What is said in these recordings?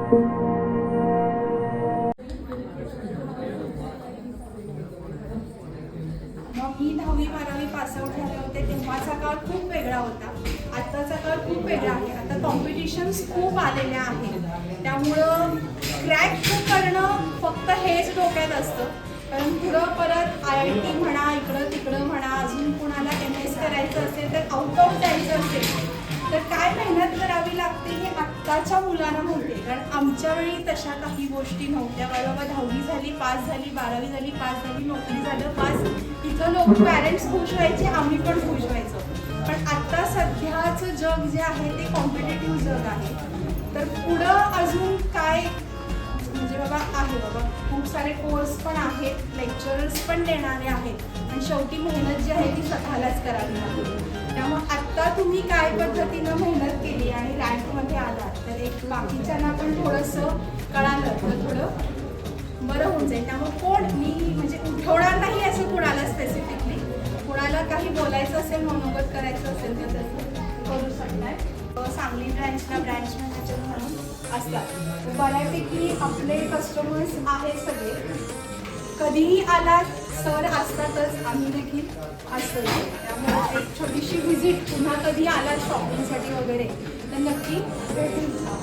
मी 10वी-12वी pass out झाले होते तेव्हाचा काळ खूप वेगळा होता. आत्ताचा काळ खूप वेगळा आहे. आता कॉम्पिटिशन्स खूप आलेल्या आहेत. त्यामुळं क्रॅक करणं फक्त हेच डोक्यात असतं. कारण पुढं परत IIT म्हणा, इकडं तिकडं म्हणा, अजून कुणाला MS करायचं असेल तर आउट ऑफ जायचं असेल तर काय मेहनत करावी लागते हे आत्ताच्या मुलांना माहिती आहे. कारण आमच्या वेळी तशा काही गोष्टी नव्हत्या. बाबा 10वी झाली, पास झाली, 12वी झाली, पास झाली, नोकरी झालं, पास. इथं लोक पॅरेंट्स खुश व्हायचे, आम्ही पण खुश व्हायचो. पण आत्ता सध्याचं जग जे आहे ते कॉम्पिटेटिव्ह जग आहे. तर पुढं अजून काय म्हणजे बाबा खूप सारे कोर्स पण आहेत, लेक्चरर्स पण देणारे आहेत आणि शेवटी मेहनत जी आहे ती स्वतःलाच करावी लागते. त्यामुळे आत्ता तुम्ही काय पद्धतीनं मेहनत केली आणि रँकमध्ये आलात तर एक बाकीच्यांना पण थोडंसं कळालं तर थोडं बरं होऊन जाईल. त्यामुळे कोण मी म्हणजे उठवणार नाही असं कुणाला स्पेसिफिकली. कुणाला काही बोलायचं असेल, मनोगत करायचं असेल तर तसं करू शकताय. सांगली ब्रँचला ब्रँच मॅनेजर म्हणून असतात. बऱ्यापैकी आपले कस्टमर्स आहेत सगळे. कधीही आलात सर असतातच, आम्ही देखील असतो. त्यामुळे एक छोटीशी व्हिजिट पुन्हा कधी आलात शॉपिंगसाठी वगैरे तर नक्की भेटून जा.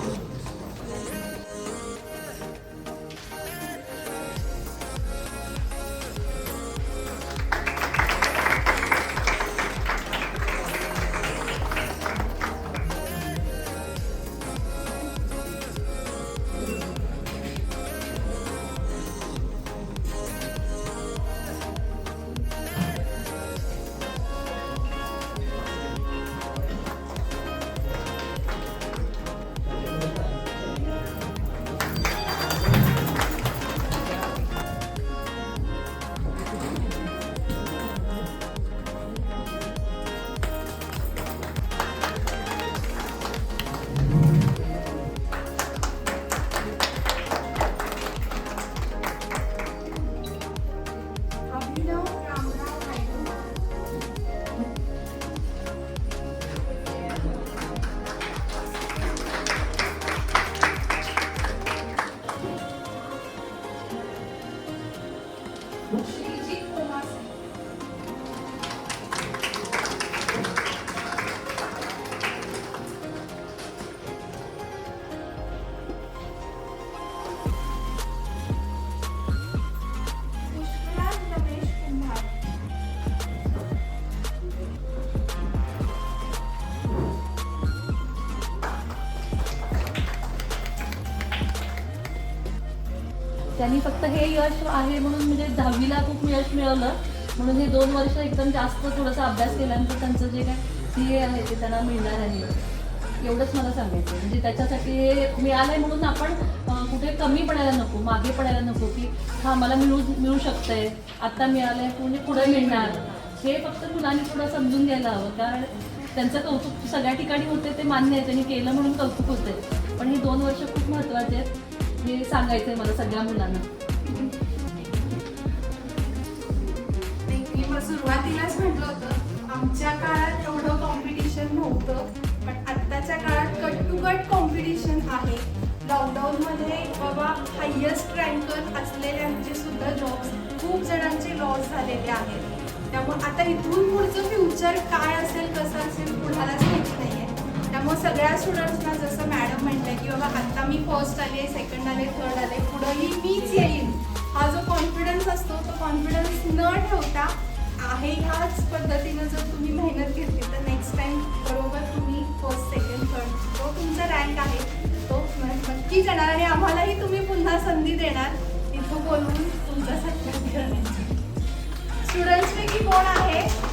त्यांनी फक्त हे यश आहे म्हणून म्हणजे 10वीला खूप यश मिळवलं म्हणून हे 2 वर्ष एकदम जास्त थोडासा अभ्यास केल्यानंतर त्यांचं जे काय CA आहे ते त्यांना मिळणार आहे एवढंच मला सांगायचं. म्हणजे त्याच्यासाठी हे मिळालंय म्हणून आपण कुठे कमी पडायला नको, मागे पडायला नको की हा मला मिळू शकतंय, आत्ता मिळालंय म्हणजे पुढे मिळणार. हे फक्त मुलांनी थोडं समजून घ्यायला हवं. कारण त्यांचं कौतुक सगळ्या ठिकाणी होते ते मान्य आहे, त्यांनी केलं म्हणून कौतुक होते. पण हे 2 वर्ष खूप महत्त्वाचे आहेत हे सांगायचं आहे मला सगळ्या मुलांना. मी सुरुवातीलाच म्हटलं होतं आमच्या काळात एवढं कॉम्पिटिशन नव्हतं, पण आत्ताच्या काळात कट टू कट कॉम्पिटिशन आहे. लॉकडाऊनमध्ये बाबा हायेस्ट रँकर असलेल्यांचे सुद्धा जॉब्स खूप जणांचे लॉस झालेले आहेत. त्यामुळे आता इथून पुढचं फ्युचर काय असेल कसं असेल कुणालाच माहिती नाही आहे. त्यामुळे सगळ्या स्टुडंट्सना जसं मॅडम म्हटलं की बाबा आत्ता मी फर्स्ट आले, सेकंड आले, थर्ड आले, पुढंही मीच येईन हा जो कॉन्फिडन्स असतो तो कॉन्फिडन्स न ठेवता आहे ह्याच पद्धतीनं जर तुम्ही मेहनत घेतली तर नेक्स्ट टाइम बरोबर तुम्ही फर्स्ट, सेकंड, थर्ड जो तुमचा रँक आहे तो नक्कीच येणार आणि आम्हालाही तुम्ही पुन्हा संधी देणार इथं बोलवून तुमचा सत्कार करण्याची. स्टुडंट्सपैकी कोण आहे?